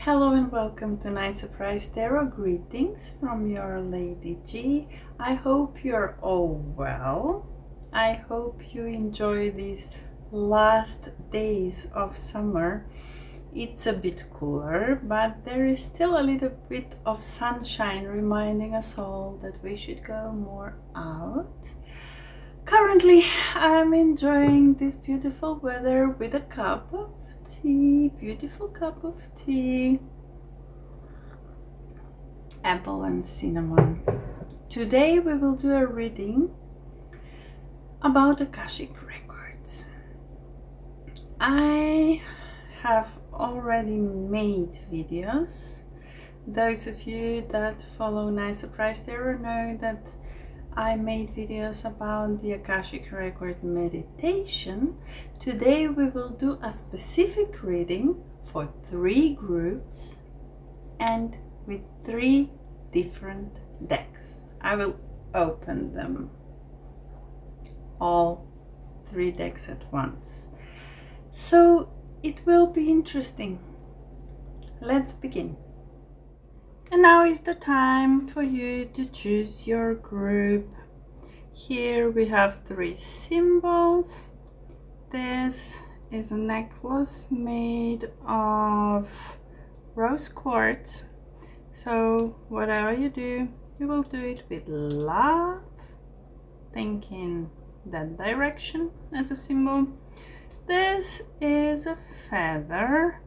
Hello and welcome to Night Surprise Tarot. Greetings from your Lady G. I hope you're all well. I hope you enjoy these last days of summer. It's a bit cooler, but there is still a little bit of sunshine reminding us all that we should go more out. Currently, I'm enjoying this beautiful weather with a cup of tea, beautiful cup of tea, apple and cinnamon. Today we will do a reading about Akashic records. I have already made videos. Those of you that follow Night Surprise Tarot know that I made videos about the Akashic record meditation. Today we will do a specific reading for 3 groups and with 3 different decks. I will open them all 3 decks at once. So it will be interesting. Let's begin. And now is the time for you to choose your group. Here we have 3 symbols. This is a necklace made of rose quartz. So whatever you do, you will do it with love, thinking that direction as a symbol. This is a feather,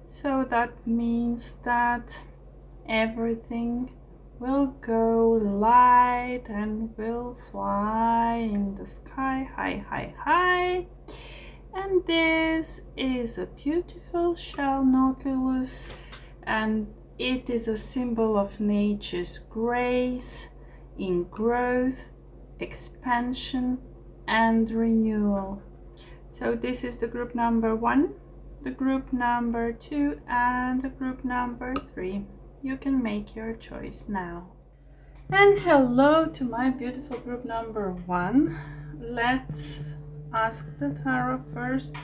so that means that everything will go light and will fly in the sky, high, high, high. And this is a beautiful shell nautilus, and it is a symbol of nature's grace in growth, expansion, and renewal. So this is the group number 1, the group number 2, and the group number 3. You can make your choice now. And hello to my beautiful group number 1. Let's ask the tarot first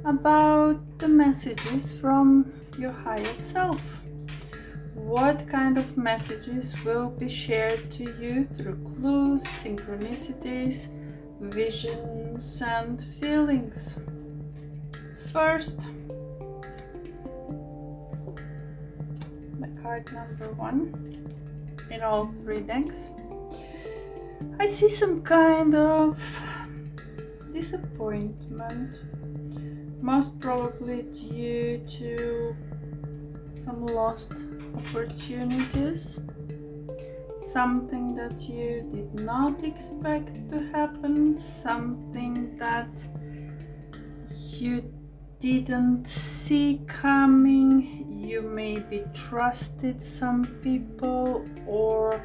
about the messages from your higher self. What kind of messages will be shared to you through clues, synchronicities, visions, and feelings? First, card number 1 in all 3 decks. I see some kind of disappointment, most probably due to some lost opportunities, something that you did not expect to happen, something that you didn't see coming. You maybe trusted some people or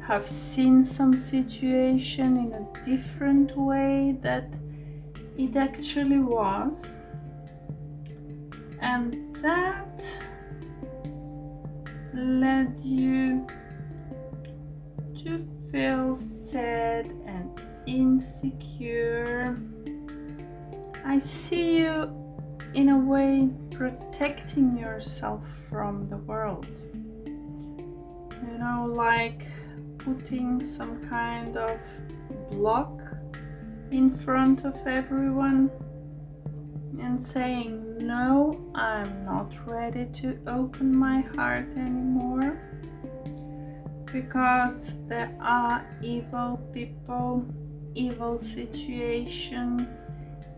have seen some situation in a different way that it actually was, and that led you to feel sad and insecure. I see you in a way protecting yourself from the world, you know, like putting some kind of block in front of everyone and saying, no, I'm not ready to open my heart anymore because there are evil people, evil situation,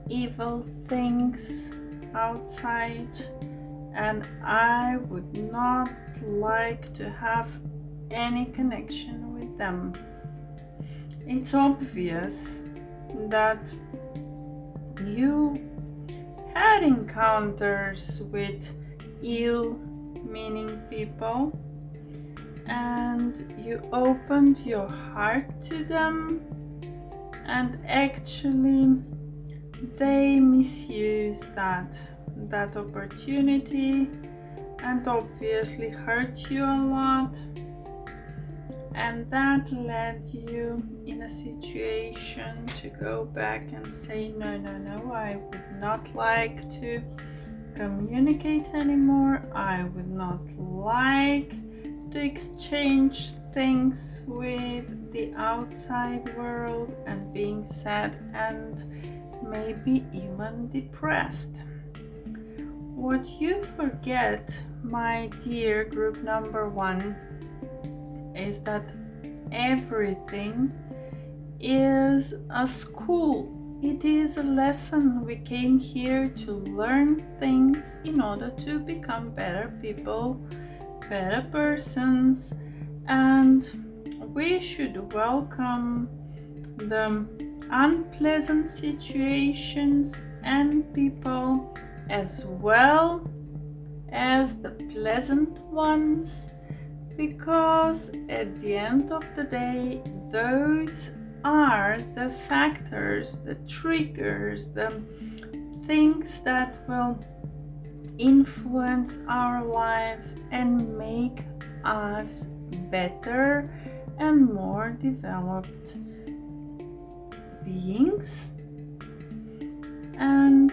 evil things outside, and I would not like to have any connection with them. It's obvious that you had encounters with ill-meaning people and you opened your heart to them, and actually they misuse that opportunity and obviously hurt you a lot, and that led you in a situation to go back and say, no, I would not like to communicate anymore. I would not like to exchange things with the outside world, and being sad and maybe even depressed. What you forget, my dear group number 1, is that everything is a school. It is a lesson. We came here to learn things in order to become better people, better persons, and we should welcome the unpleasant situations and people as well as the pleasant ones, because at the end of the day, those are the factors, the triggers, the things that will influence our lives and make us better and more developed beings. And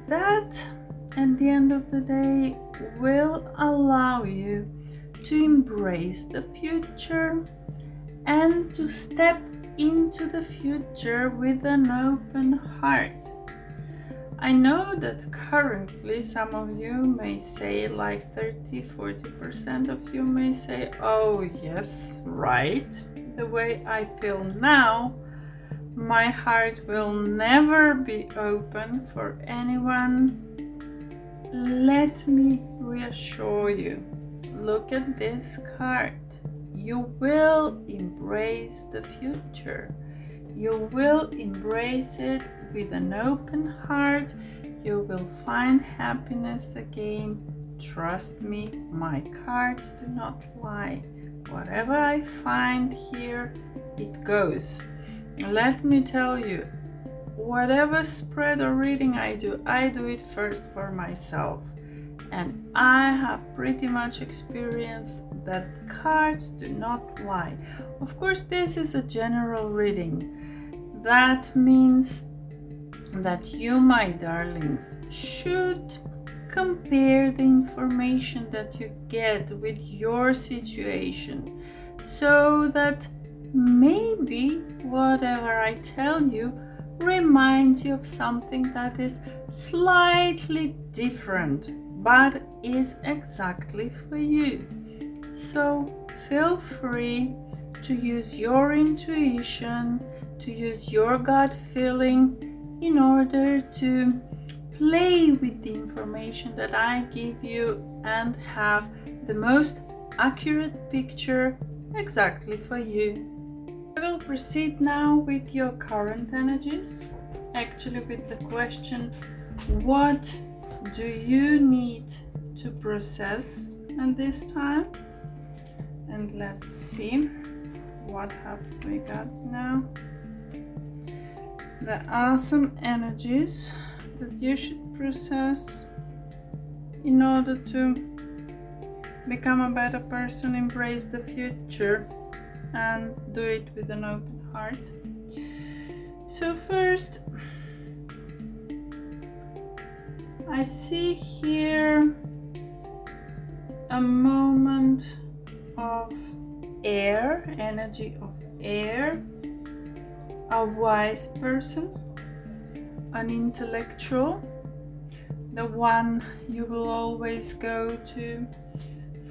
that, at the end of the day, will allow you to embrace the future and to step into the future with an open heart. I know that currently some of you may say, like 30-40% of you may say, oh yes, right, the way I feel now, my heart will never be open for anyone. Let me reassure you, look at this card. You will embrace the future. You will embrace it with an open heart. You will find happiness again. Trust me, my cards do not lie. Whatever I find here, it goes. Let me tell you, whatever spread or reading I do it first for myself. And I have pretty much experienced that cards do not lie. Of course, this is a general reading. That means that you, my darlings, should compare the information that you get with your situation, so that maybe whatever I tell you reminds you of something that is slightly different, but is exactly for you. So feel free to use your intuition, to use your gut feeling in order to play with the information that I give you and have the most accurate picture exactly for you. I will proceed now with your current energies, actually with the question, what do you need to process at this time? And let's see, what have we got now? There are some energies that you should process in order to become a better person, embrace the future, and do it with an open heart. So first, I see here a moment of air, energy of air, a wise person, an intellectual, the one you will always go to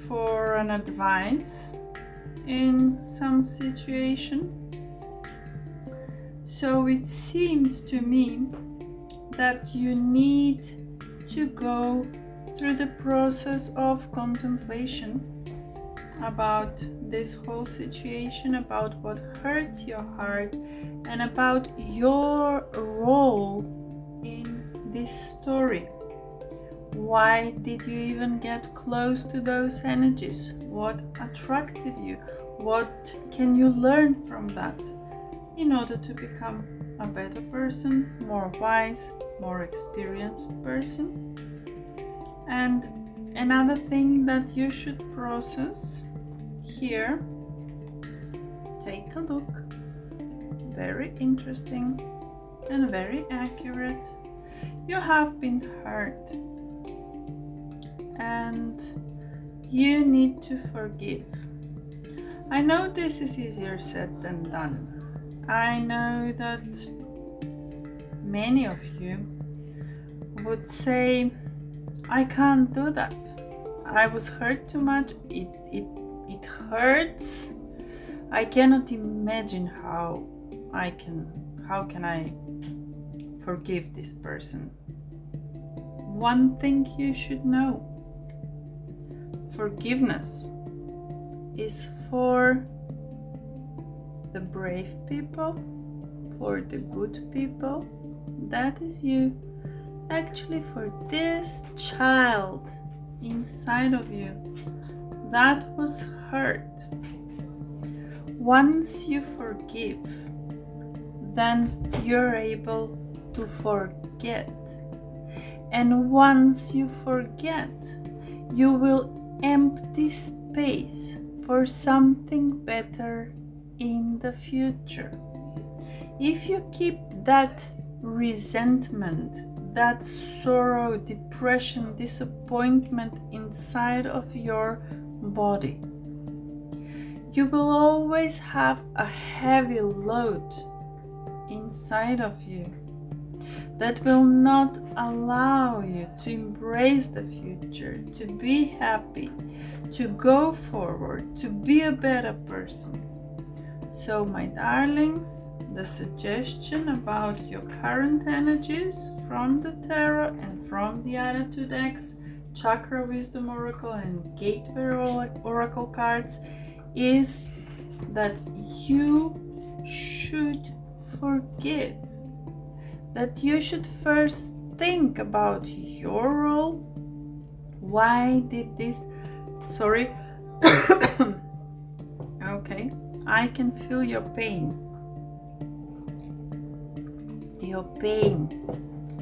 for an advice in some situation. So it seems to me that you need to go through the process of contemplation about this whole situation, about what hurt your heart, and about your role in this story. Why did you even get close to those energies? What attracted you? What can you learn from that in order to become a better person, more wise, more experienced person? And another thing that you should process here, take a look, very interesting and very accurate. You have been hurt. and you need to forgive. I know this is easier said than done. I know that many of you would say, I can't do that. I was hurt too much. It hurts. I cannot imagine how can I forgive this person. One thing you should know. Forgiveness is for the brave people, for the good people. That is you. Actually, for this child inside of you that was hurt. Once you forgive, then you're able to forget. And once you forget, you will empty space for something better in the future. If you keep that resentment, that sorrow, depression, disappointment inside of your body, you will always have a heavy load inside of you that will not allow you to embrace the future, to be happy, to go forward, to be a better person. So, my darlings, the suggestion about your current energies from the tarot and from the other two decks, Chakra Wisdom Oracle and Gateway Oracle cards, is that you should forgive. That you should first think about your role. Why did this? Sorry. Okay, I can feel your pain. Your pain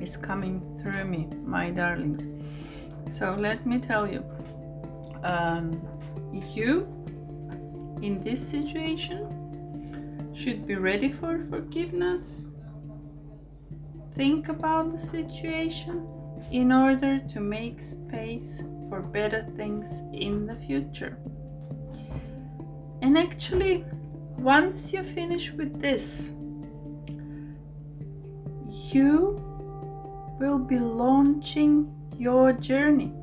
is coming through me, my darlings. So let me tell you, you in this situation should be ready for forgiveness. Think about the situation in order to make space for better things in the future. And actually, once you finish with this, you will be launching your journey.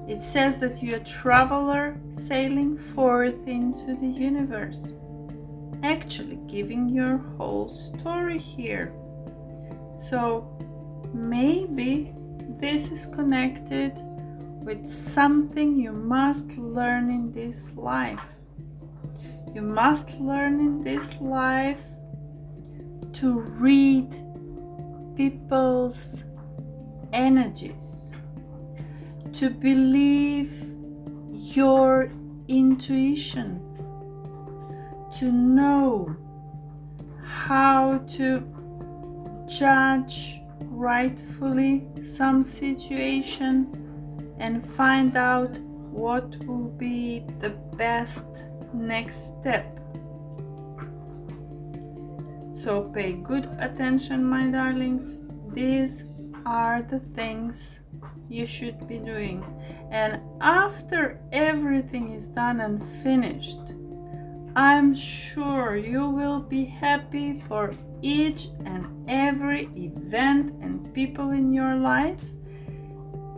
It says that you're a traveler sailing forth into the universe, actually giving your whole story here. So maybe this is connected with something you must learn in this life. You must learn in this life to read people's energies, to believe your intuition, to know how to judge rightfully some situation and find out what will be the best next step. So pay good attention, my darlings. These are the things you should be doing. And after everything is done and finished, I'm sure you will be happy for each and every event and people in your life,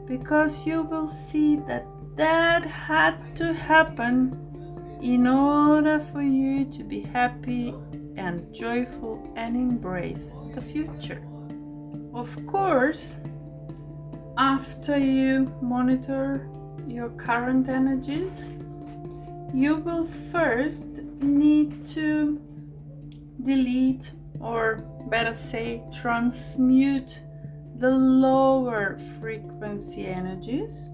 because you will see that had to happen in order for you to be happy and joyful and embrace the future. Of course, after you monitor your current energies, you will first need to delete, or better say, transmute the lower frequency energies.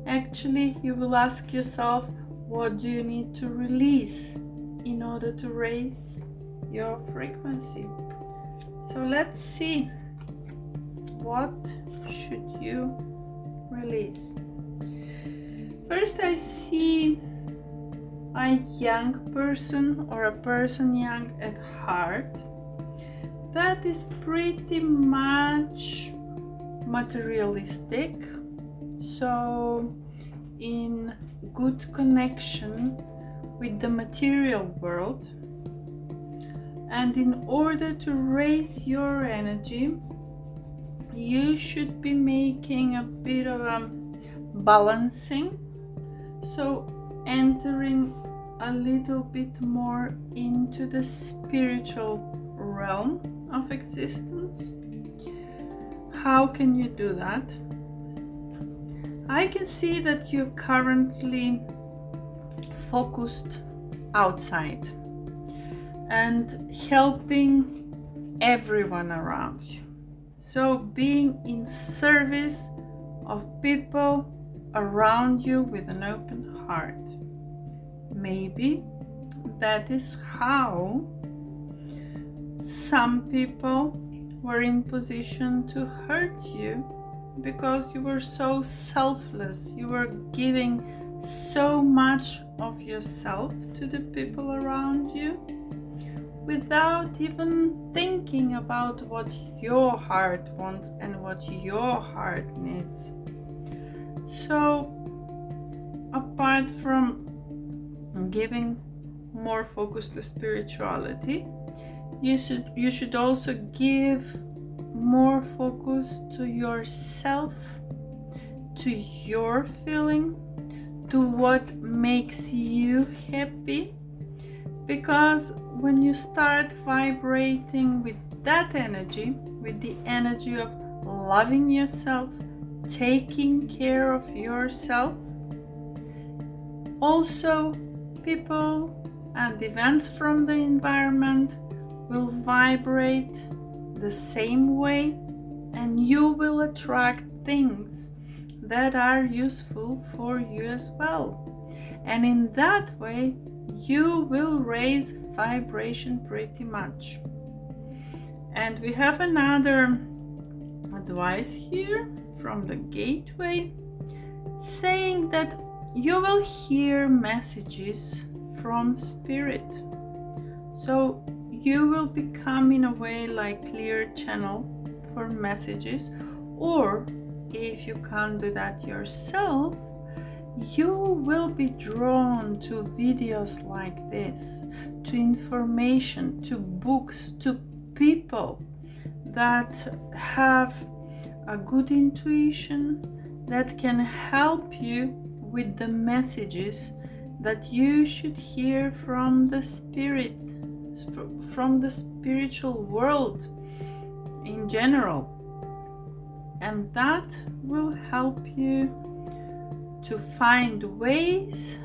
Actually, you will ask yourself, what do you need to release in order to raise your frequency? So let's see, what should you release? First, I see a young person, or a person young at heart, that is pretty much materialistic. so in good connection with the material world. And in order to raise your energy, you should be making a bit of a balancing, so entering a little bit more into the spiritual realm of existence. How can you do that? I can see that you're currently focused outside and helping everyone around you. So being in service of people around you with an open heart. Maybe that is how some people were in position to hurt you, because you were so selfless. You were giving so much of yourself to the people around you without even thinking about what your heart wants and what your heart needs. So apart from giving more focus to spirituality, you should also give more focus to yourself, to your feeling, to what makes you happy. Because when you start vibrating with that energy, with the energy of loving yourself, taking care of yourself, also people and events from the environment will vibrate the same way, and you will attract things that are useful for you as well. And in that way, you will raise vibration pretty much. And we have another advice here from the gateway, saying that you will hear messages from spirit. So you will become in a way like clear channel for messages, or if you can't do that yourself, you will be drawn to videos like this, to information, to books, to people that have a good intuition, that can help you with the messages that you should hear from the spirit, from the spiritual world in general. And that will help you to find ways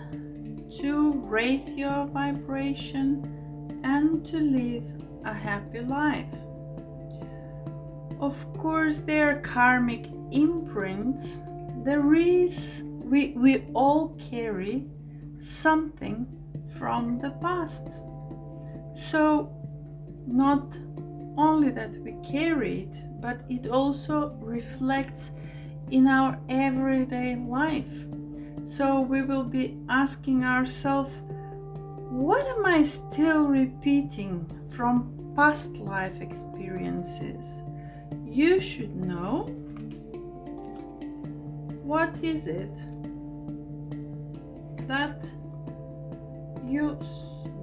to raise your vibration and to live a happy life. Of course, there are karmic imprints. We all carry something from the past. So not only that we carry it, but it also reflects in our everyday life. So we will be asking ourselves, what am I still repeating from past life experiences? You should know, what is it that you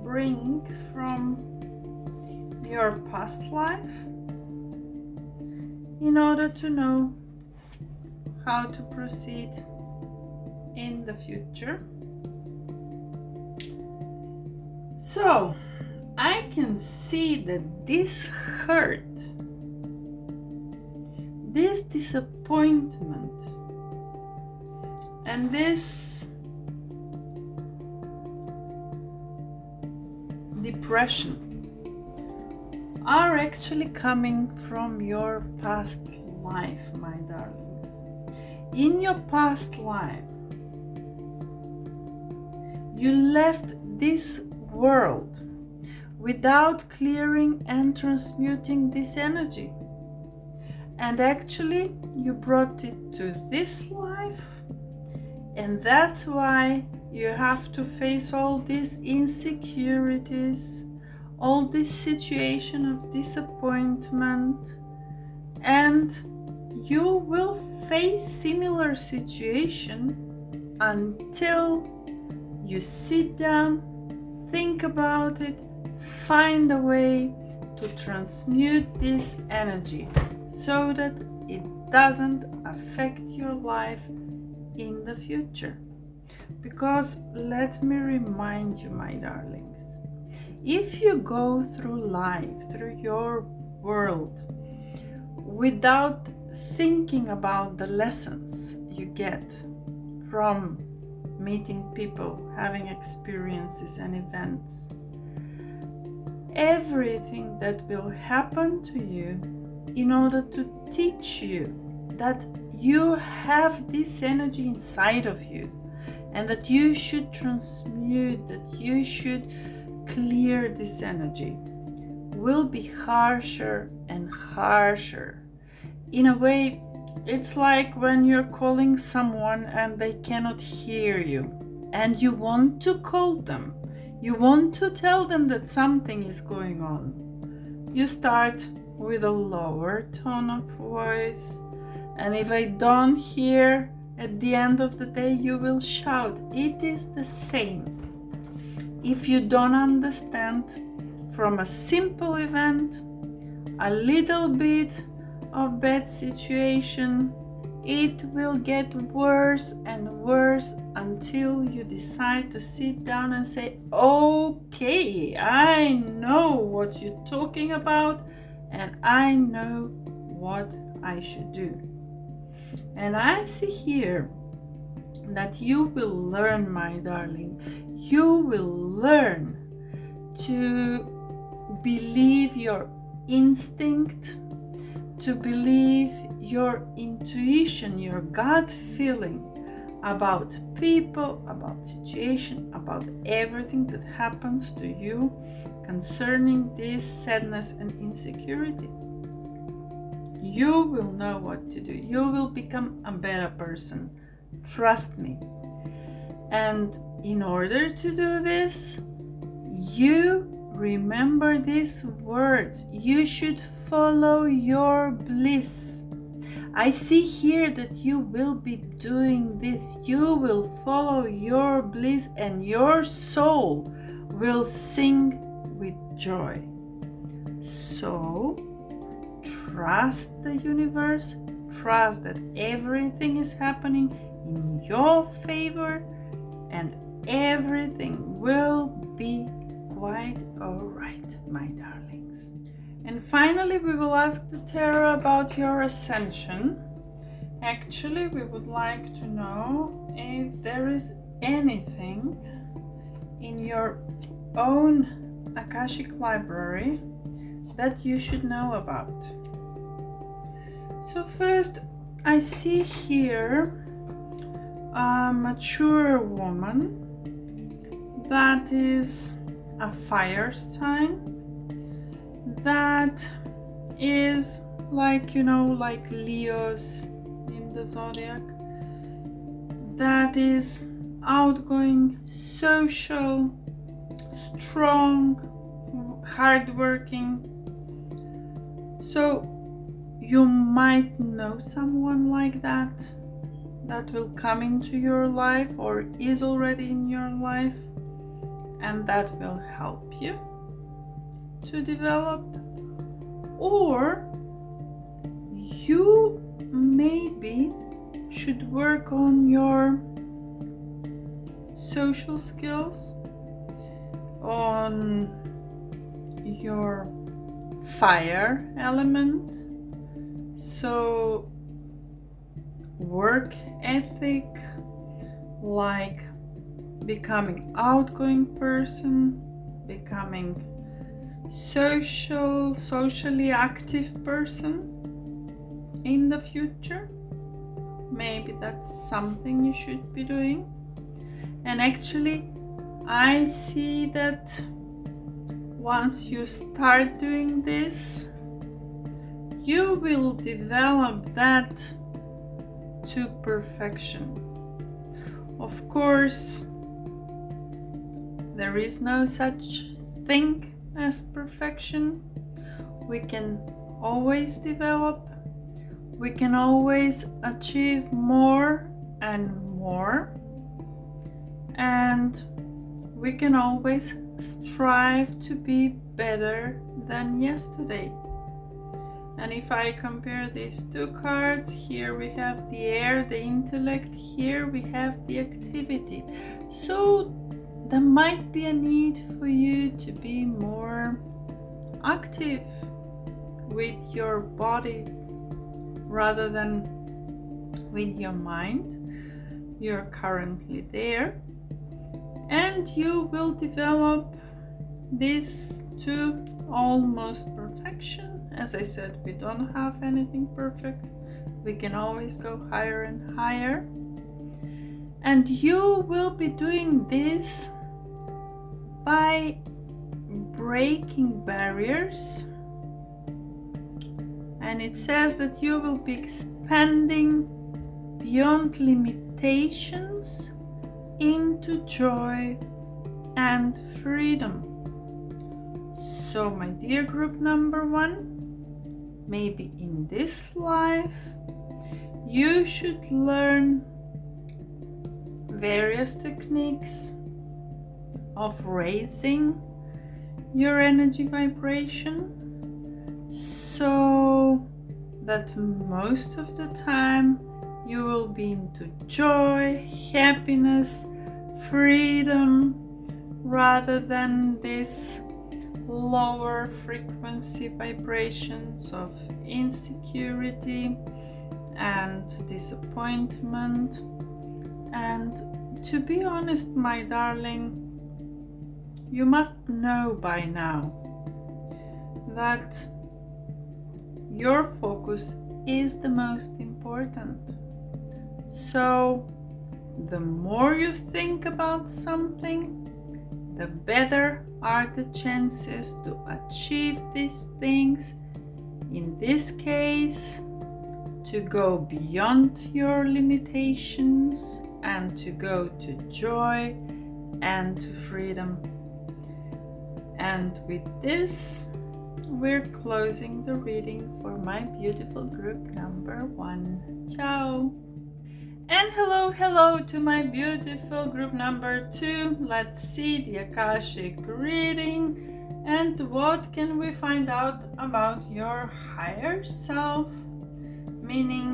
bring from your past life in order to know how to proceed in the future. So I can see that this hurt, this disappointment, and this depression are actually coming from your past life, my darlings. In your past life, you left this world without clearing and transmuting this energy. And actually, you brought it to this life, and that's why you have to face all these insecurities, all this situation of disappointment, and you will face similar situation until you sit down, think about it, find a way to transmute this energy so that it doesn't affect your life in the future. Because let me remind you, my darlings, if you go through life, through your world, without thinking about the lessons you get from meeting people, having experiences and events, everything that will happen to you in order to teach you that you have this energy inside of you and that you should transmute, that you should clear this energy, will be harsher and harsher. In a way, it's like when you're calling someone and they cannot hear you and you want to call them. You want to tell them that something is going on. You start with a lower tone of voice, and if I don't hear, at the end of the day you will shout. It is the same. If you don't understand from a simple event, a little bit of bad situation, it will get worse and worse until you decide to sit down and say, okay, I know what you're talking about and I know what I should do. And I see here that you will learn, my darling, you will learn to believe your instinct, to believe your intuition, your gut feeling about people, about situation, about everything that happens to you concerning this sadness and insecurity. You will know what to do. You will become a better person. Trust me. And in order to do this, you remember these words. You should follow your bliss. I see here that you will be doing this. You will follow your bliss and your soul will sing with joy. So, trust the universe. Trust that everything is happening in your favor and everything will be quite alright, my darlings. And finally, we will ask the tarot about your ascension. Actually, we would like to know if there is anything in your own Akashic library that you should know about. So first, I see here a mature woman that is a fire sign, that is like Leos in the zodiac, that is outgoing, social, strong, hardworking. So you might know someone like that will come into your life or is already in your life, and that will help you to develop. Or you maybe should work on your social skills, on your fire element, so work ethic, like becoming outgoing person, becoming socially active person in the future. Maybe that's something you should be doing. And actually, I see that once you start doing this, you will develop that to perfection. Of course, there is no such thing as perfection. We can always develop. We can always achieve more and more, and we can always strive to be better than yesterday. And if I compare these two cards, here we have the air, the intellect, here we have the activity. So there might be a need for you to be more active with your body rather than with your mind. You're currently there, and you will develop this to almost perfection. As I said, we don't have anything perfect. We can always go higher and higher. And you will be doing this by breaking barriers. And it says that you will be expanding beyond limitations into joy and freedom. So, my dear group number 1, maybe in this life you should learn various techniques of raising your energy vibration, so that most of the time you will be into joy, happiness, freedom, rather than this lower frequency vibrations of insecurity and disappointment. And to be honest, my darling, you must know by now that your focus is the most important. So the more you think about something, the better are the chances to achieve these things. In this case, to go beyond your limitations and to go to joy and to freedom. And with this, we're closing the reading for my beautiful group number 1. Ciao! And hello to my beautiful group number 2. Let's see the Akashic reading and what can we find out about your higher self, meaning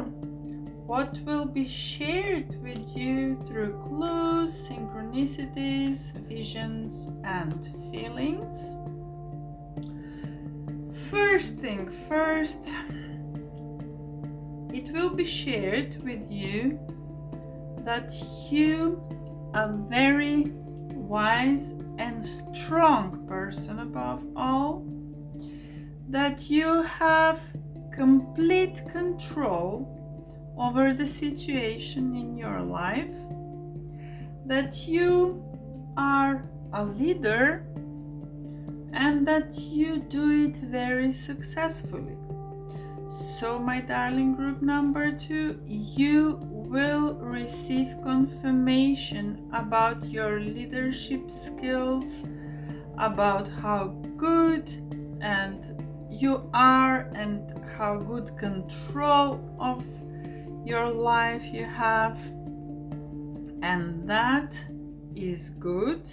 what will be shared with you through clues, synchronicities, visions, and feelings. First thing first, it will be shared with you that you are a very wise and strong person above all, that you have complete control over the situation in your life, that you are a leader and that you do it very successfully. So, my darling group number 2, you will receive confirmation about your leadership skills, about how good and you are and how good control of your life you have, and that is good.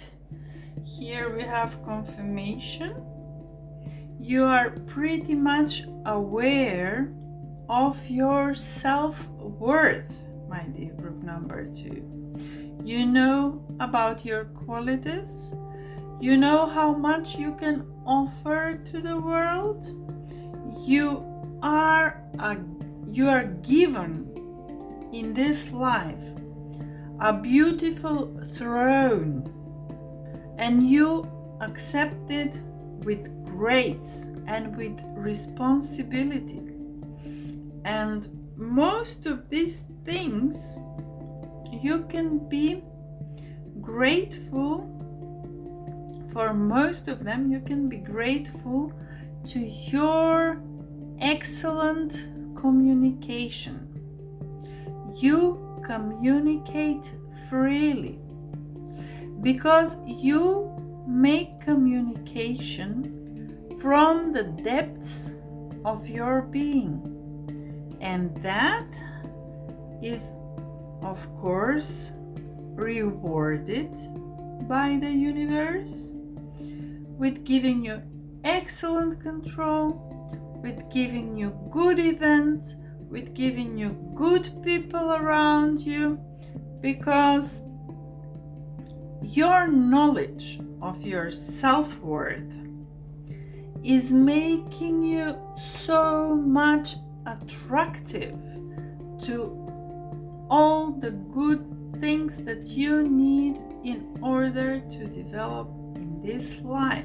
Here we have confirmation. You are pretty much aware of your self-worth, my dear group number 2. You know about your qualities. You know how much you can offer to the world. You are given in this life a beautiful throne, and you accept it with grace and with responsibility. And most of these things you can be grateful for. Most of them you can be grateful to your excellent communication. You communicate freely because you make communication from the depths of your being. And that is, of course, rewarded by the universe with giving you excellent control, with giving you good events, with giving you good people around you, because your knowledge of your self-worth is making you so much attractive to all the good things that you need in order to develop in this life.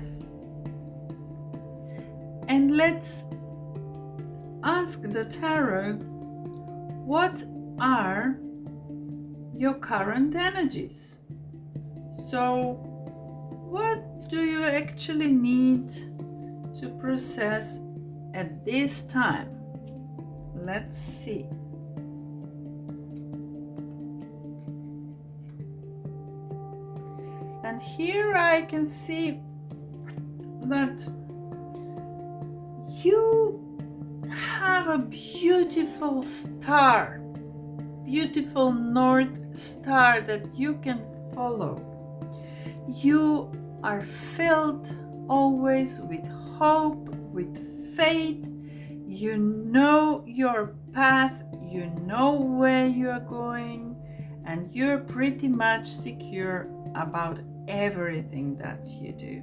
And let's ask the tarot, what are your current energies? So, what do you actually need to process at this time? Let's see. And here I can see that you have a beautiful star, beautiful North Star that you can follow. You are filled always with hope, with faith. You know your path, you know where you are going, and you're pretty much secure about everything that you do.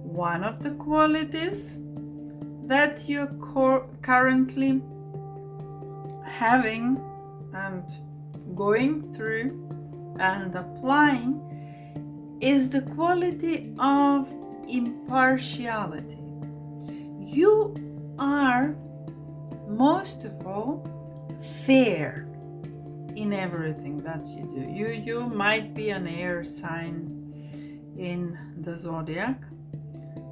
One of the qualities that you're currently having and going through and applying is the quality of impartiality. You are, most of all, fair in everything that you do. You might be an air sign in the zodiac,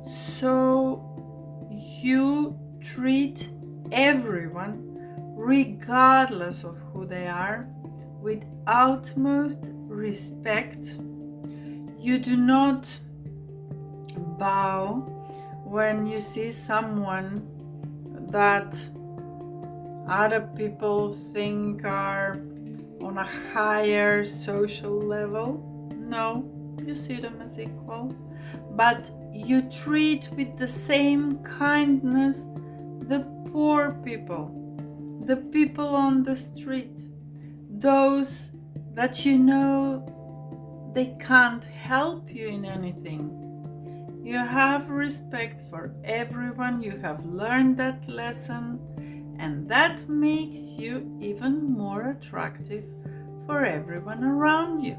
so you treat everyone, regardless of who they are, with utmost respect. You do not bow when you see someone that other people think are on a higher social level. No, you see them as equal, but you treat with the same kindness the poor people, the people on the street, those that you know they can't help you in anything. You have respect for everyone, you have learned that lesson, and that makes you even more attractive for everyone around you.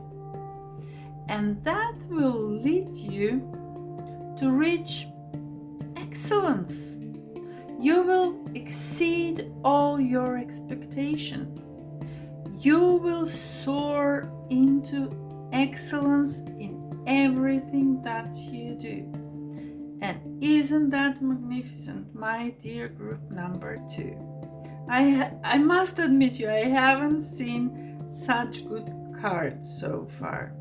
And that will lead you to reach excellence. You will exceed all your expectation. You will soar into excellence in everything that you do. And isn't that magnificent, my dear group number 2? I must admit you, I haven't seen such good cards so far.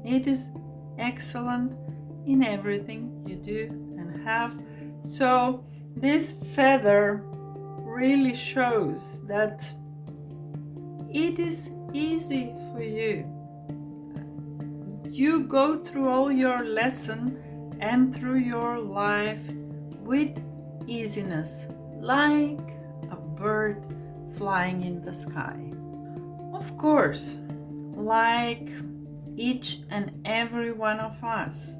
It is excellent in everything you do and have. So this feather really shows that it is easy for you. You go through all your lesson and through your life with easiness, like a bird flying in the sky. Of course, like each and every one of us,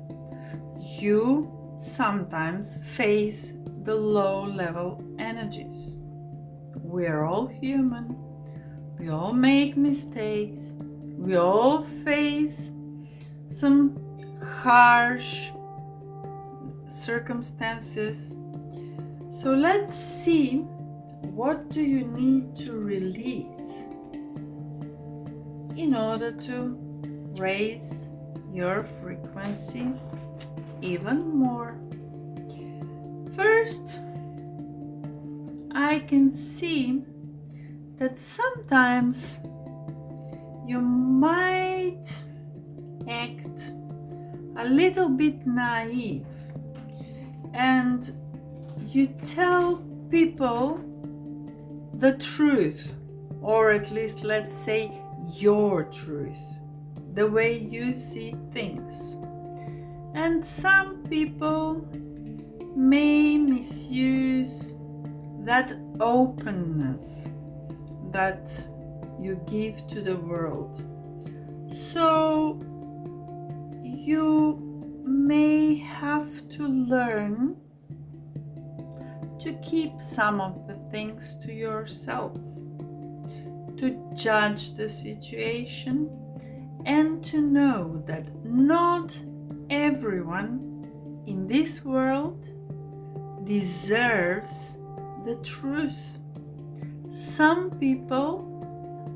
you sometimes face the low-level energies. We're all human. We all make mistakes. We all face some harsh circumstances. So let's see, what do you need to release in order to raise your frequency even more? First, I can see that sometimes you might act a little bit naive and you tell people the truth, or at least let's say your truth, the way you see things. And some people may misuse that openness that you give to the world. So you may have to learn to keep some of the things to yourself, to judge the situation, and to know that not everyone in this world deserves the truth. Some people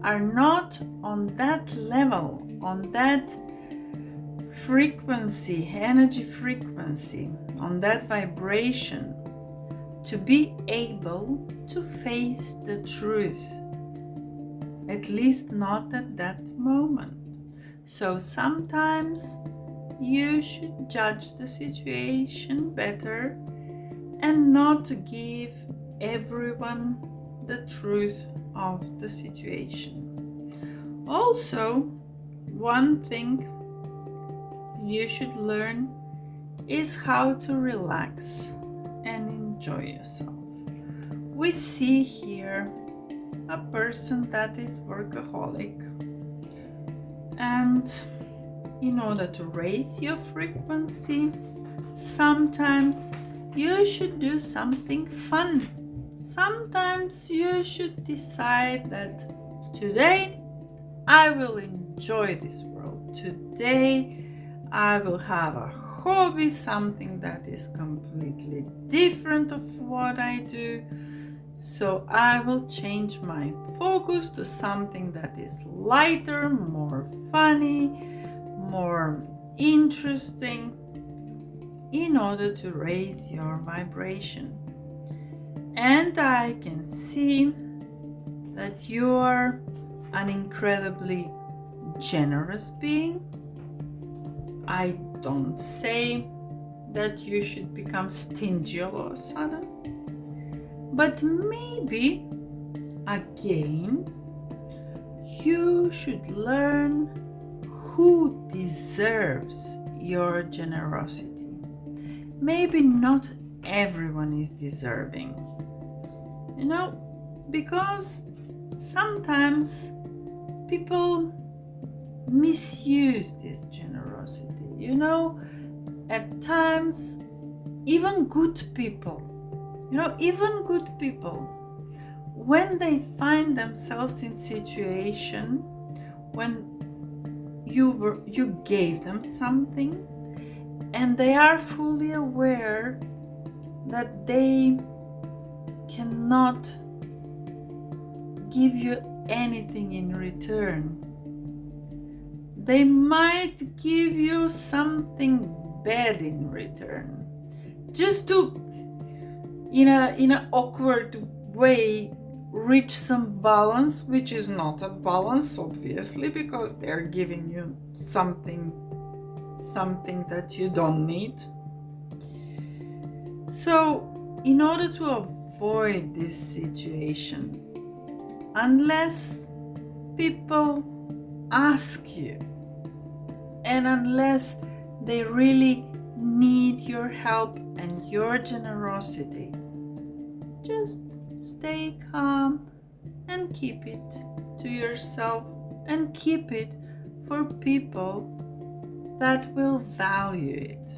are not on that level, on that frequency, energy frequency, on that vibration, to be able to face the truth, at least not at that moment. So sometimes you should judge the situation better and not give everyone the truth of the situation. Also, one thing you should learn is how to relax and enjoy yourself. We see here a person that is workaholic, and in order to raise your frequency, sometimes you should do something fun. Sometimes you should decide that today I will enjoy this world. Today I will have a hobby, something that is completely different of what I do. So I will change my focus to something that is lighter, more funny, more interesting, in order to raise your vibration. And I can see that you are an incredibly generous being. I don't say that you should become stingy all of a sudden, but maybe again you should learn who deserves your generosity. Maybe not everyone is deserving, because sometimes people misuse this generosity. At times, even good people, when they find themselves in situation when you gave them something and they are fully aware that they cannot give you anything in return, they might give you something bad in return, just to in an awkward way reach some balance, which is not a balance, obviously, because they're giving you something that you don't need. So in order to avoid this situation, unless people ask you and unless they really need your help and your generosity, just stay calm and keep it to yourself, and keep it for people that will value it.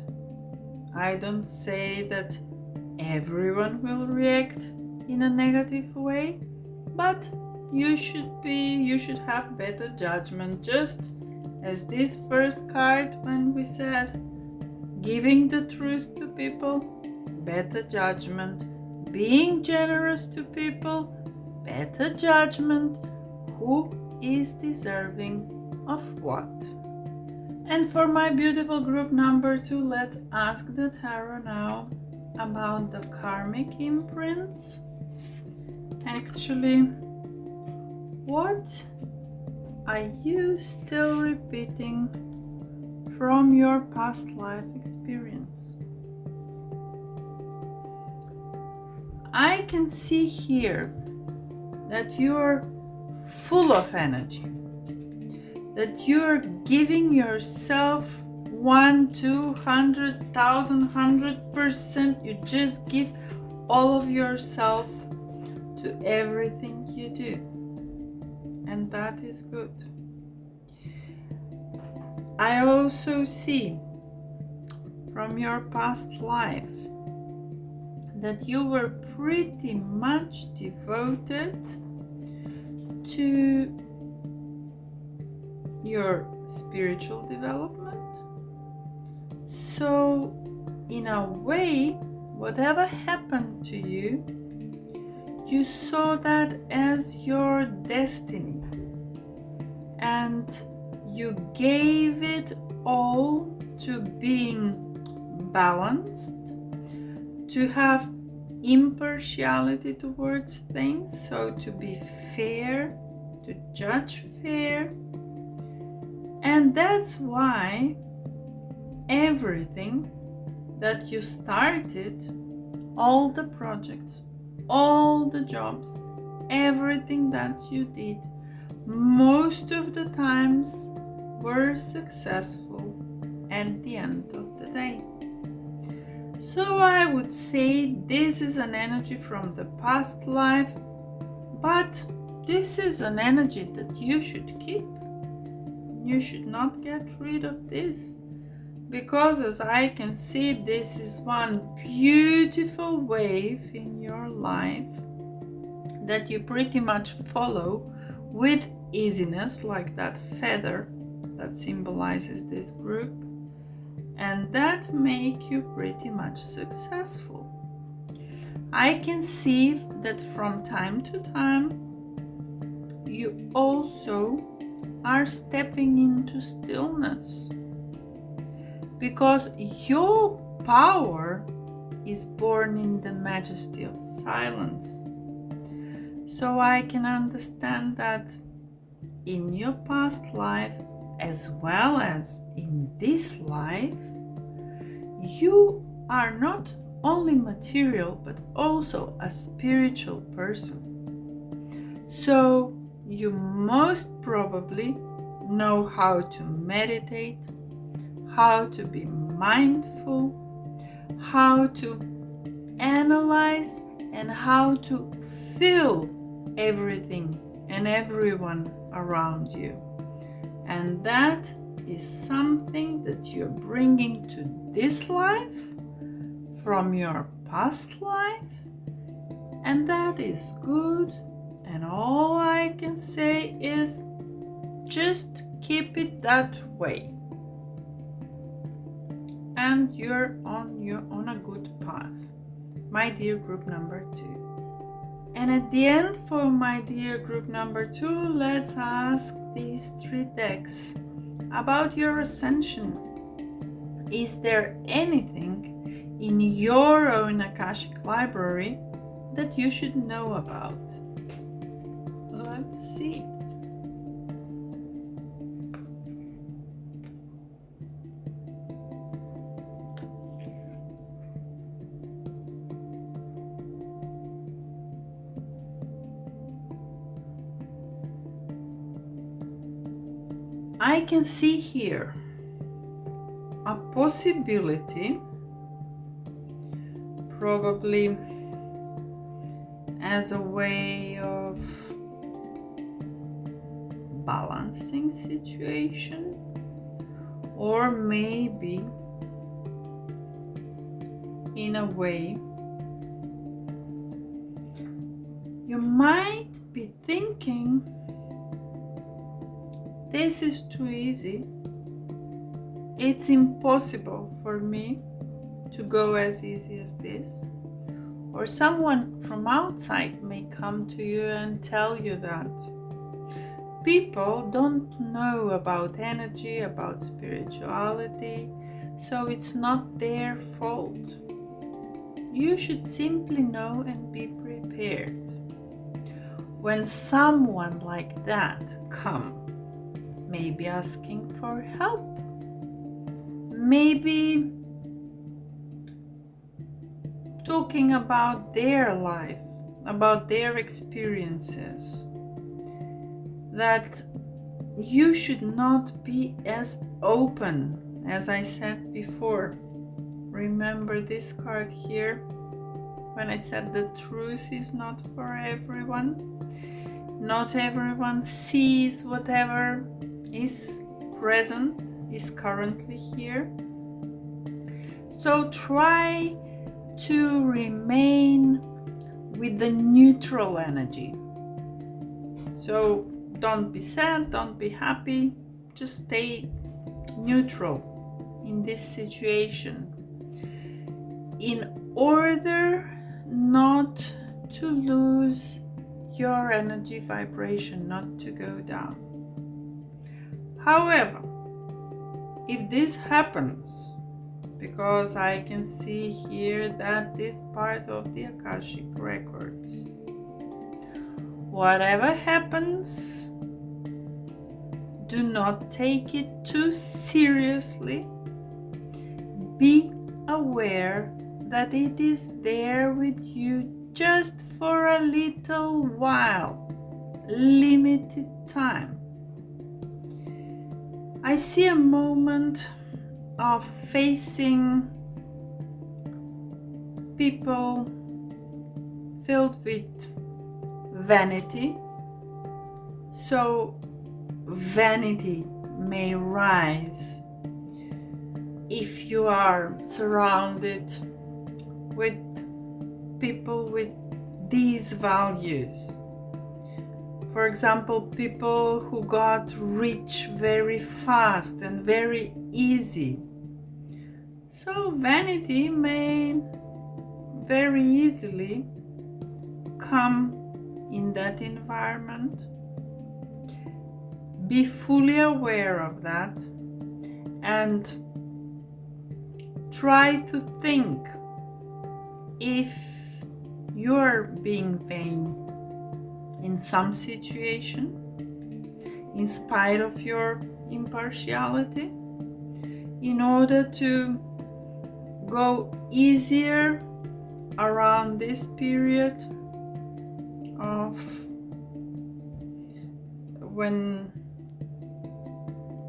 I don't say that everyone will react in a negative way, but you should have better judgment, just as this first card when we said giving the truth to people, better judgment, being generous to people, better judgment, who is deserving of what. And for my beautiful group number 2, let's ask the tarot now about the karmic imprints. Actually, what are you still repeating from your past life experience? I can see here that you're full of energy, that you're giving yourself 100%. You just give all of yourself to everything you do, and that is good. I also see from your past life that you were pretty much devoted to your spiritual development. So, in a way, whatever happened to you, you saw that as your destiny, and you gave it all to being balanced, to have impartiality towards things, so to be fair, to judge fair. And that's why everything that you started, all the projects, all the jobs, everything that you did, most of the times were successful at the end of the day. So I would say this is an energy from the past life, but this is an energy that you should keep. You should not get rid of this, because as I can see, this is one beautiful wave in your life that you pretty much follow with easiness, like that feather that symbolizes this group, and that make you pretty much successful. I can see that from time to time you also are stepping into stillness, because your power is born in the majesty of silence. So I can understand that in your past life, as well as in this life, you are not only material but also a spiritual person. So you most probably know how to meditate, how to be mindful, how to analyze, and how to feel everything and everyone around you. And that is something that you're bringing to this life from your past life, and that is good. And all I can say is just keep it that way, and you're on a good path, my dear group number 2. And at the end, for my dear group number 2, let's ask these 3 decks about your ascension. Is there anything in your own Akashic library that you should know about? Let's see. I can see here a possibility, probably as a way of balancing situation, or maybe in a way you might be thinking, this is too easy, it's impossible for me to go as easy as this. Or someone from outside may come to you and tell you that. People don't know about energy, about spirituality, so it's not their fault. You should simply know and be prepared. When someone like that comes, maybe asking for help, maybe talking about their life, about their experiences, that you should not be as open as I said before. Remember this card here when I said the truth is not for everyone. Not everyone sees whatever is present, is currently here. So try to remain with the neutral energy. So don't be sad, don't be happy, just stay neutral in this situation in order not to lose your energy vibration, not to go down. However, if this happens, because I can see here that this part of the Akashic records, whatever happens, do not take it too seriously. Be aware that it is there with you just for a little while, limited time. I see a moment of facing people filled with vanity. So vanity may rise if you are surrounded with people with these values. For example, people who got rich very fast and very easy. So vanity may very easily come in that environment. Be fully aware of that and try to think if you're being vain in some situation, in spite of your impartiality, in order to go easier around this period of when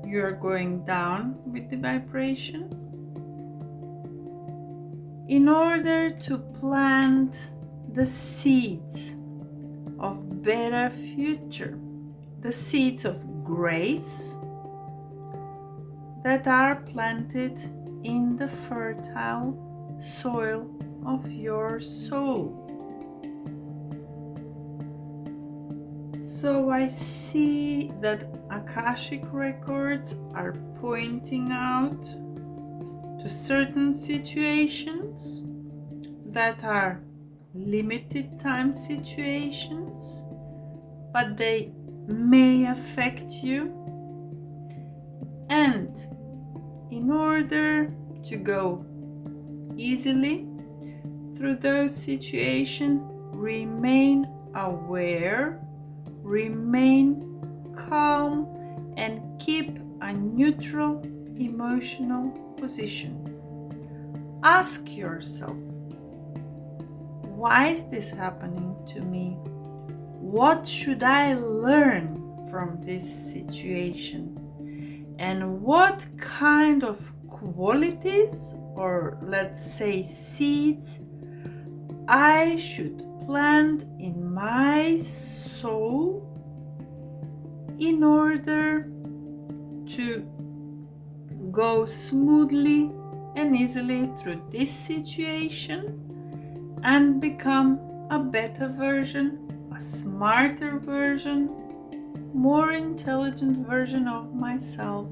you're going down with the vibration, in order to plant the seeds of better future, the seeds of grace that are planted in the fertile soil of your soul. So I see that Akashic records are pointing out to certain situations that are limited time situations, but they may affect you. And in order to go easily through those situations, remain aware, remain calm, and keep a neutral emotional position. Ask yourself, why is this happening to me? What should I learn from this situation? And what kind of qualities, or let's say seeds, I should plant in my soul in order to go smoothly and easily through this situation and become a better version, a smarter version, more intelligent version of myself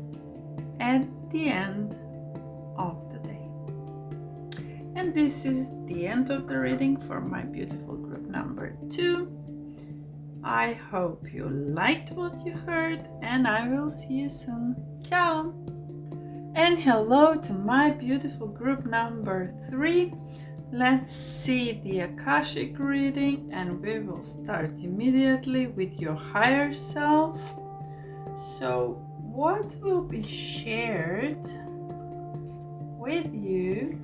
at the end of the day. And this is the end of the reading for my beautiful group number 2. I hope you liked what you heard, and I will see you soon. Ciao! And hello to my beautiful group number 3. Let's see the Akashic reading, and we will start immediately with your higher self. So, what will be shared with you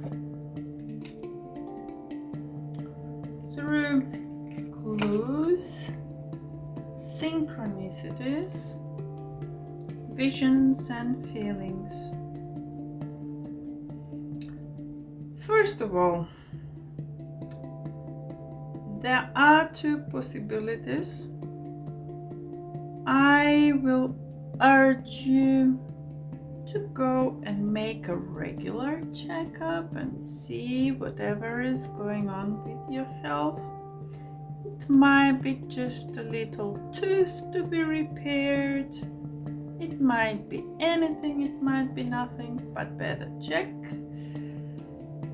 through clues, synchronicities, visions and feelings. First of all, there are two possibilities. I will urge you to go and make a regular checkup and see whatever is going on with your health. It might be just a little tooth to be repaired. It might be anything, it might be nothing, but better check.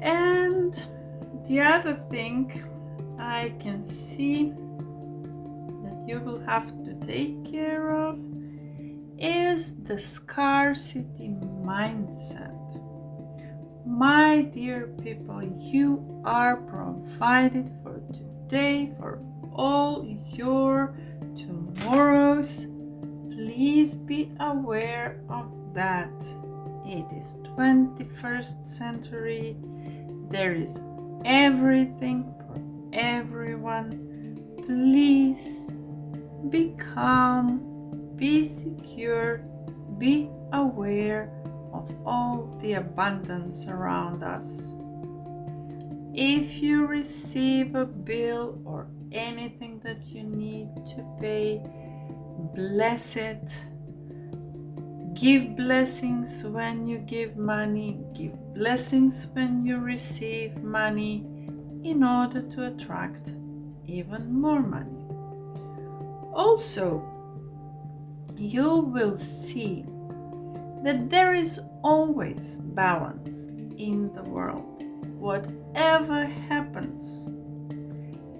And the other thing I can see that you will have to take care of is the scarcity mindset. My dear people, you are provided for today, for all your tomorrows. Please be aware of that. It is 21st century. There is everything for everyone. Please be calm. Be secure, be aware of all the abundance around us. If you receive a bill or anything that you need to pay, bless it. Give blessings when you give money. Give blessings when you receive money in order to attract even more money. Also, you will see that there is always balance in the world. Whatever happens,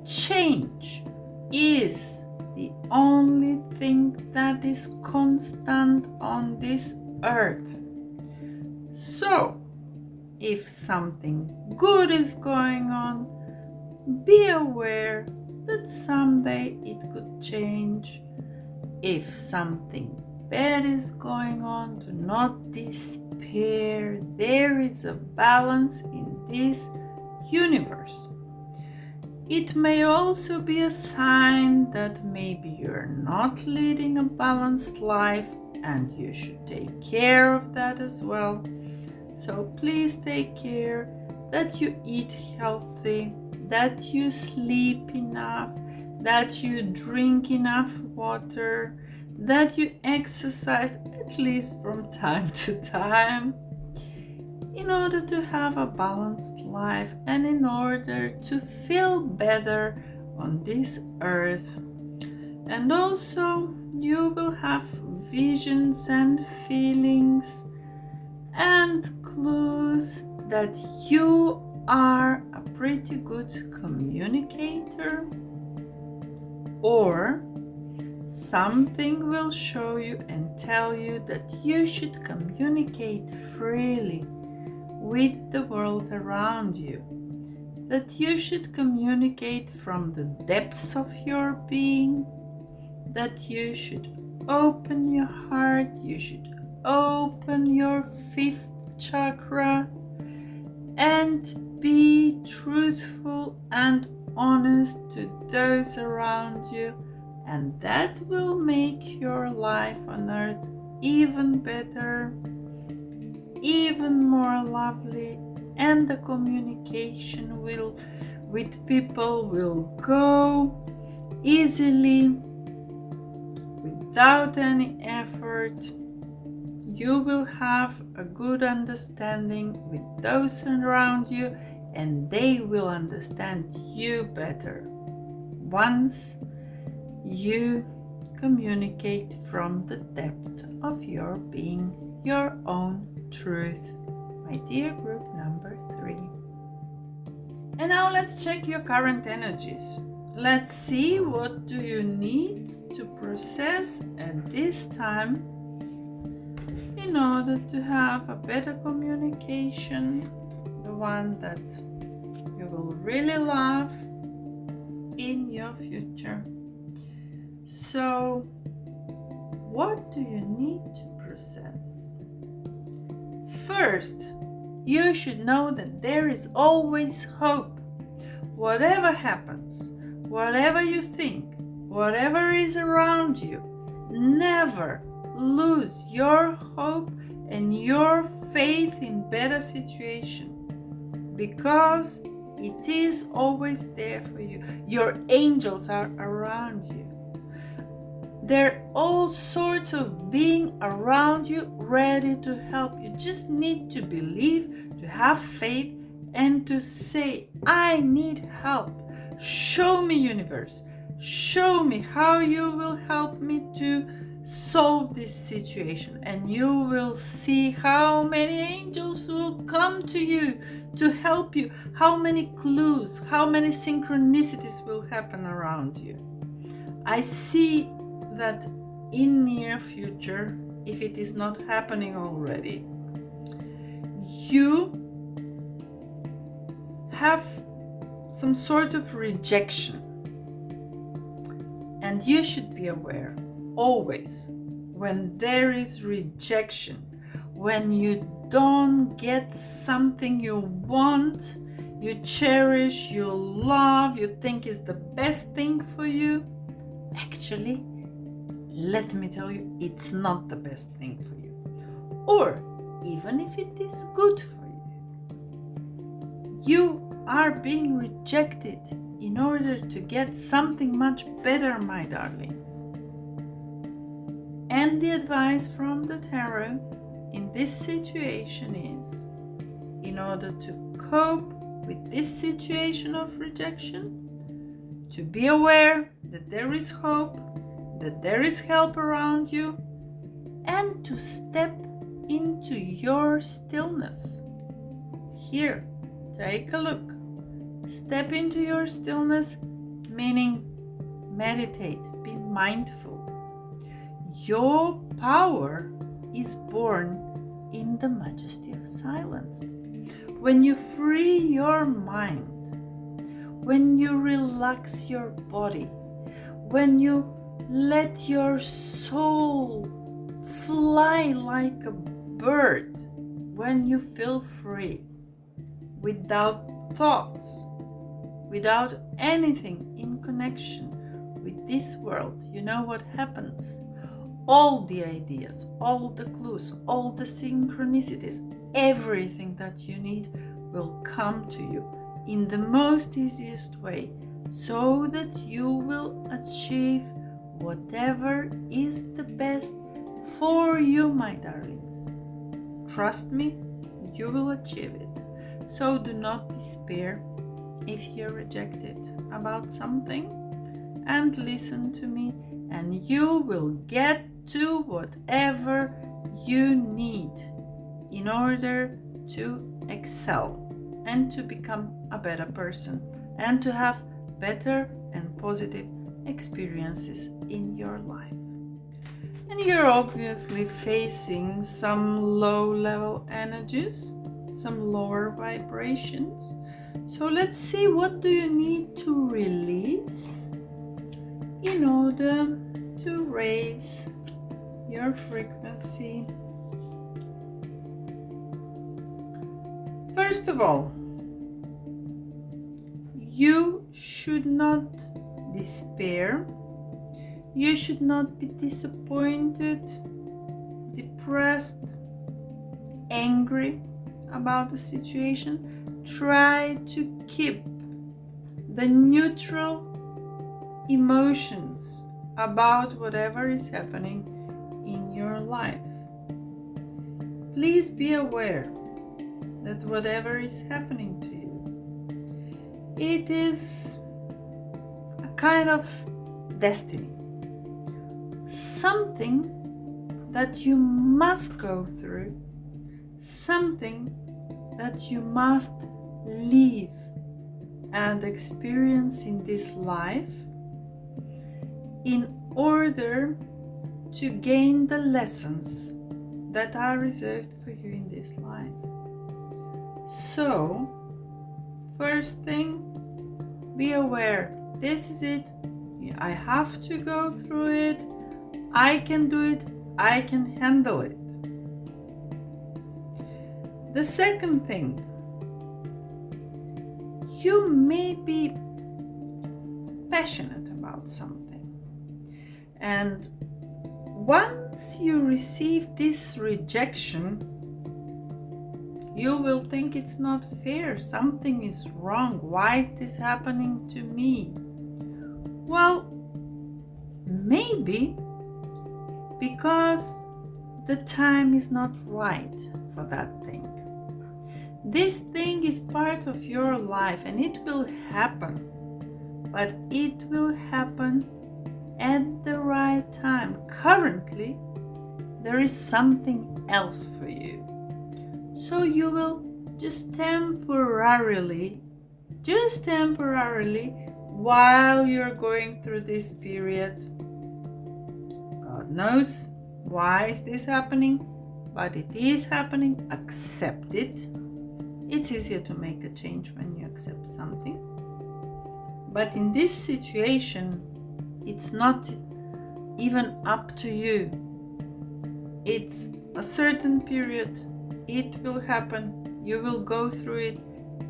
change is the only thing that is constant on this earth. So, if something good is going on, be aware that someday it could change. If something bad is going on, do not despair. There is a balance in this universe. It may also be a sign that maybe you're not leading a balanced life and you should take care of that as well. So please take care that you eat healthy, that you sleep enough, that you drink enough water, that you exercise at least from time to time in order to have a balanced life and in order to feel better on this earth. And also you will have visions and feelings and clues that you are a pretty good communicator, or something will show you and tell you that you should communicate freely with the world around you, that you should communicate from the depths of your being, that you should open your heart, you should open your fifth chakra and be truthful and honest to those around you, and that will make your life on earth even better, even more lovely, and the communication with people will go easily without any effort. You will have a good understanding with those around you, and they will understand you better once you communicate from the depth of your being, your own truth. My dear group number 3. And now let's check your current energies. Let's see what do you need to process at this time in order to have a better communication, the one that you will really love in your future. So, what do you need to process? First, you should know that there is always hope. Whatever happens, whatever you think, whatever is around you, never lose your hope and your faith in better situation, because it is always there for you. Your angels are around you. There are all sorts of beings around you ready to help you. Just need to believe, to have faith, and to say, I need help. Show me, universe. Show me how you will help me to solve this situation. And you will see how many angels will come to you to help you. How many clues, how many synchronicities will happen around you. I see that in near future, if it is not happening already, you have some sort of rejection, and you should be aware always when there is rejection, when you don't get something you want, you cherish, you love, you think is the best thing for you. Actually, let me tell you, it's not the best thing for you. Or even if it is good for you, you are being rejected in order to get something much better, my darlings. And the advice from the tarot in this situation is, in order to cope with this situation of rejection, to be aware that there is hope, that there is help around you, and to step into your stillness. Here, take a look. Step into your stillness, meaning meditate, be mindful. Your power is born in the majesty of silence. When you free your mind, when you relax your body, when you let your soul fly like a bird, when you feel free, without thoughts, without anything in connection with this world, you know what happens? All the ideas, all the clues, all the synchronicities, everything that you need will come to you in the most easiest way, so that you will achieve whatever is the best for you, my darlings. Trust me, you will achieve it. So do not despair if you're rejected about something, and listen to me, and you will get to whatever you need in order to excel and to become a better person and to have better and positive experiences in your life. And you're obviously facing some low-level energies, some lower vibrations. So let's see, what do you need to release in order to raise your frequency? First of all, you should not despair. You should not be disappointed, depressed, angry about the situation. Try to keep the neutral emotions about whatever is happening in your life. Please be aware that whatever is happening to you, it is a kind of destiny. Something that you must go through, something that you must live and experience in this life in order to gain the lessons that are reserved for you in this life. So, first thing, be aware, this is it, I have to go through it, I can do it, I can handle it. The second thing, passionate about something. And once you receive this rejection, you will think it's not fair, something is wrong, why is this happening to me? Well, maybe because the time is not right for that thing. This thing is part of your life and it will happen, but it will happen at the right time. Currently, there is something else for you. So you will just temporarily, while you're going through this period, God knows why is this happening, but it is happening, accept it. It's easier to make a change when you accept something. But in this situation, it's not even up to you. It's a certain period. It will happen. You will go through it.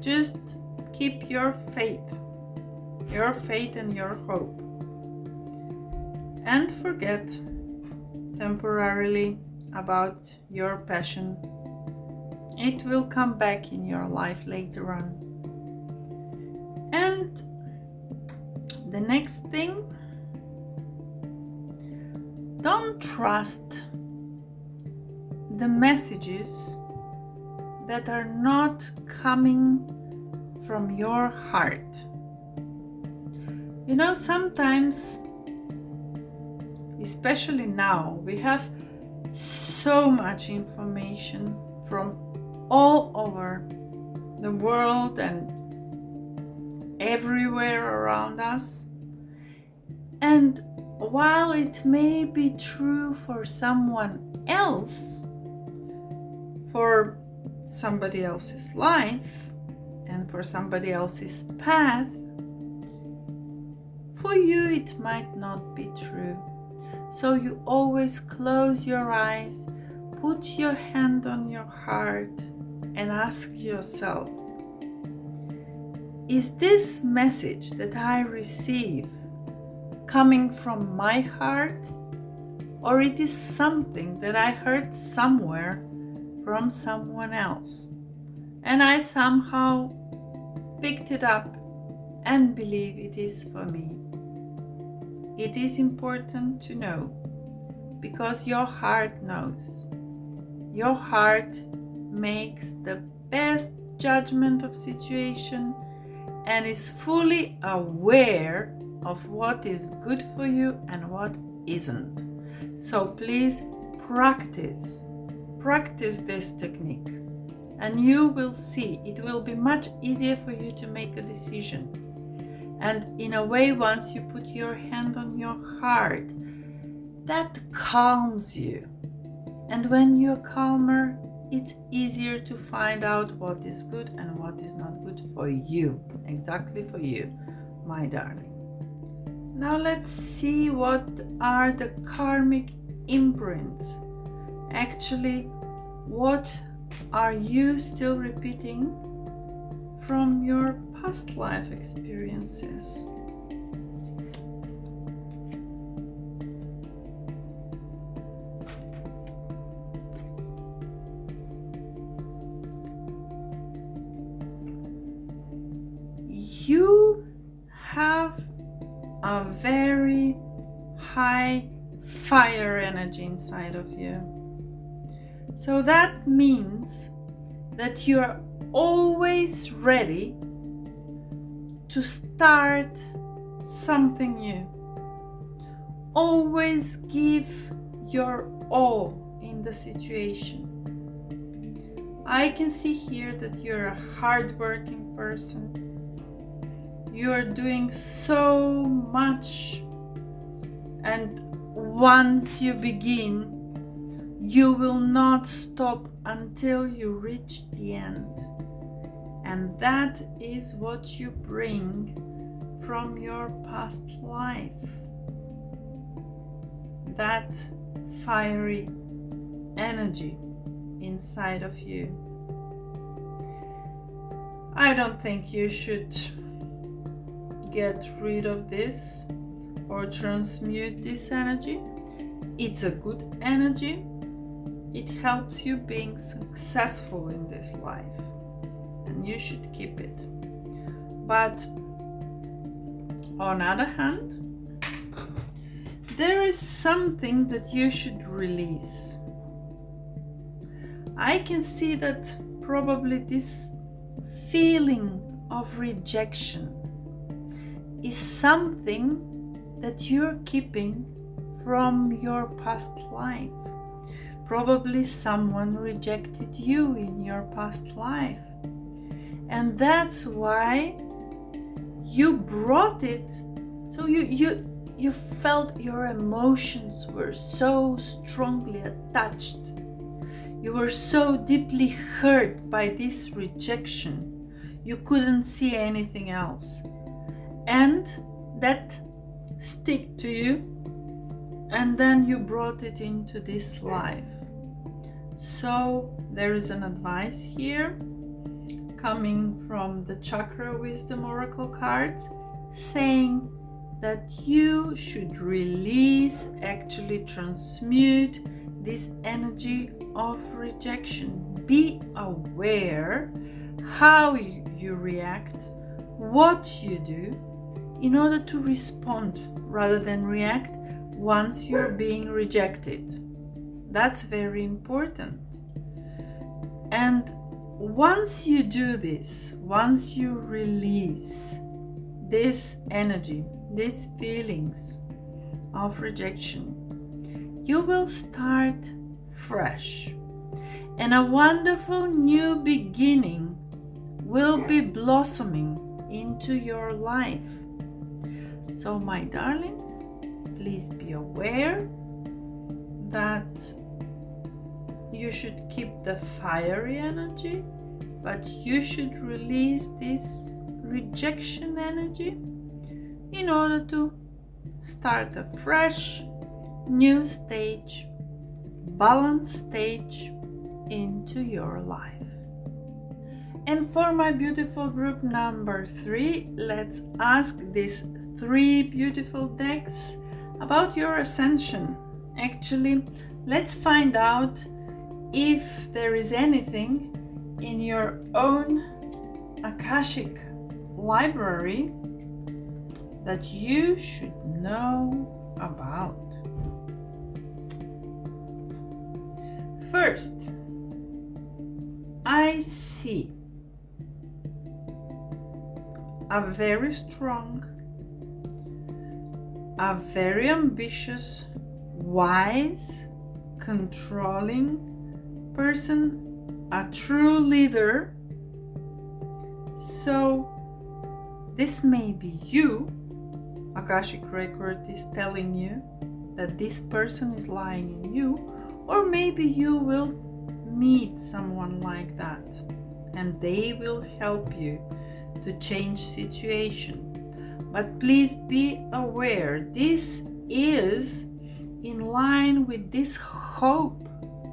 Just keep your faith and your hope. And forget temporarily about your passion. It will come back in your life later on. And the next thing, don't trust the messages that are not coming from your heart. You know, sometimes, especially now, we have so much information from all over the world and everywhere around us. And while it may be true for someone else, for somebody else's life, and for somebody else's path, for you it might not be true. So you always close your eyes, put your hand on your heart, and ask yourself, is this message that I receive coming from my heart, or it is something that I heard somewhere from someone else, and I somehow picked it up and believe it is for me? It is important to know, because your heart knows. Your heart makes the best judgment of situation and is fully aware of what is good for you and what isn't. So please practice this technique, and you will see it will be much easier for you to make a decision. And in a way, once you put your hand on your heart, that calms you. And when you're calmer, it's easier to find out what is good and what is not good for you, exactly for you, my darling. Now let's see what are the karmic imprints. Actually, what are you still repeating from your past life experiences? You have a very high fire energy inside of you. So that means that you are always ready to start something new. Always give your all in the situation. I can see here that you're a hardworking person. You are doing so much, and once you begin, you will not stop until you reach the end. And that is what you bring from your past life. That fiery energy inside of you. I don't think you should get rid of this or transmute this energy. It's a good energy. It helps you being successful in this life, and you should keep it. But on the other hand, there is something that you should release. I can see that probably this feeling of rejection is something that you're keeping from your past life. Probably someone rejected you in your past life, and that's why you brought it. So you felt your emotions were so strongly attached. You were so deeply hurt by this rejection. You couldn't see anything else. And that stick to you, and then you brought it into this life. So there is an advice here coming from the Chakra Wisdom Oracle cards saying that you should release, actually transmute this energy of rejection. Be aware how you react, what you do in order to respond rather than react once you're being rejected. That's very important. And once you do this, once you release this energy, these feelings of rejection, you will start fresh, and a wonderful new beginning will be blossoming into your life. So my darlings, please be aware that you should keep the fiery energy, but you should release this rejection energy in order to start a fresh, new stage, balanced stage into your life. And for my beautiful group number 3, let's ask these 3 beautiful decks about your ascension. Actually, let's find out if there is anything in your own Akashic library that you should know about. First, I see a very strong, a very ambitious, wise, controlling person, a true leader. So this may be you. Akashic record is telling you that this person is lying in you, or maybe you will meet someone like that and they will help you to change situation. But please be aware, this is in line with this hope,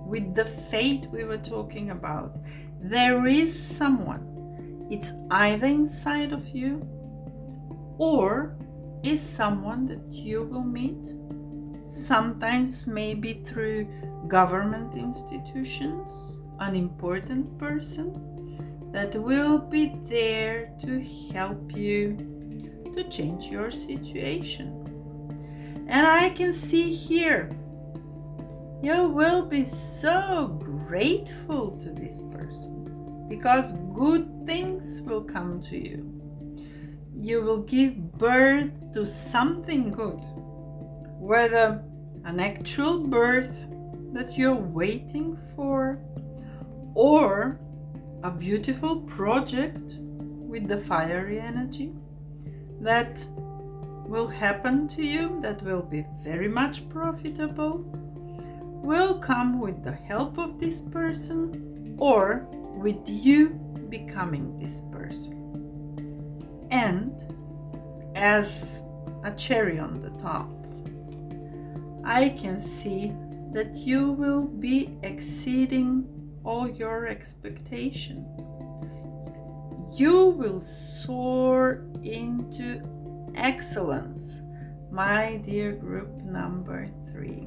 with the faith we were talking about. There is someone, it's either inside of you or is someone that you will meet, sometimes maybe through government institutions, an important person that will be there to help you to change your situation. And I can see here, you will be so grateful to this person because good things will come to you. You will give birth to something good, whether an actual birth that you're waiting for, or a beautiful project with the fiery energy that will happen to you, that will be very much profitable, will come with the help of this person or with you becoming this person. And as a cherry on the top, I can see that you will be exceeding all your expectation. You will soar into Excellence, my dear group number 3.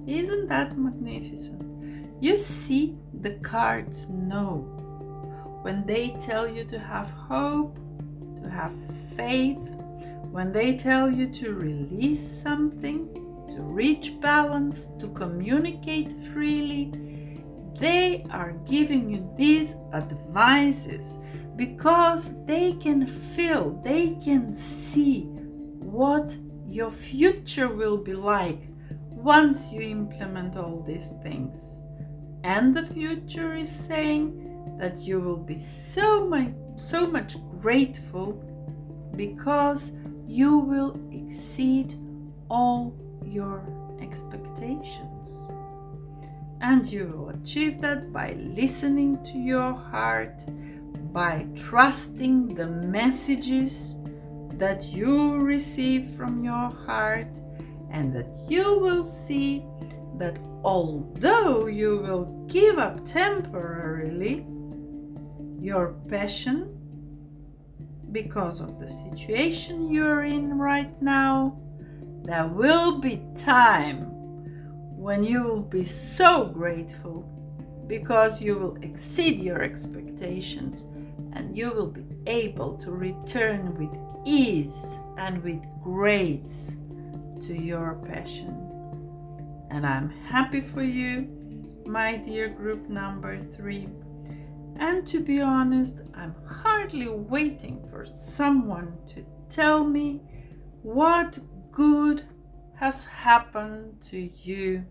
Isn't that magnificent? You see, the cards know. When they tell you to have hope, to have faith, when they tell you to release something, to reach balance, to communicate freely, they are giving you these advices because they can feel, they can see what your future will be like once you implement all these things. And the future is saying that you will be so much grateful because you will exceed all your expectations. And you will achieve that by listening to your heart, by trusting the messages that you receive from your heart, and that you will see that although you will give up temporarily your passion because of the situation you're in right now, there will be time when you will be so grateful because you will exceed your expectations and you will be able to return with ease and with grace to your passion. And I'm happy for you, my dear group number 3. And to be honest, I'm hardly waiting for someone to tell me what good has happened to you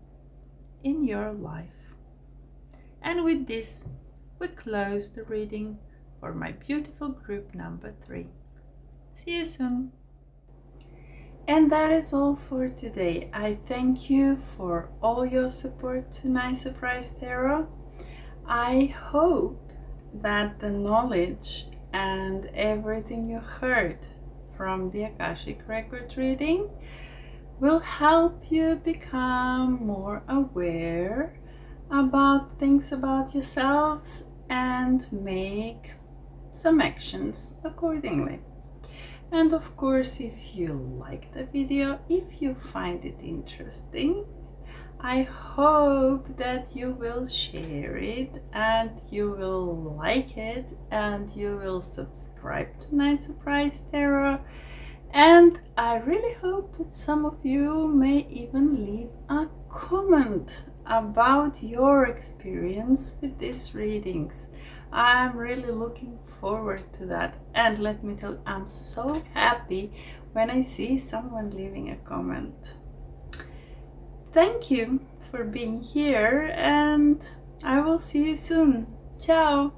in your life. And with this, we close the reading for my beautiful group number 3. See you soon. And that is all for today. I thank you for all your support to Nice Surprise Tarot. I hope that the knowledge and everything you heard from the Akashic record reading will help you become more aware about things about yourselves and make some actions accordingly. And of course, if you like the video, if you find it interesting, I hope that you will share it and you will like it and you will subscribe to Nice Surprise Tarot. And I really hope that some of you may even leave a comment about your experience with these readings. I'm really looking forward to that. And let me tell you, I'm so happy when I see someone leaving a comment. Thank you for being here and I will see you soon. Ciao!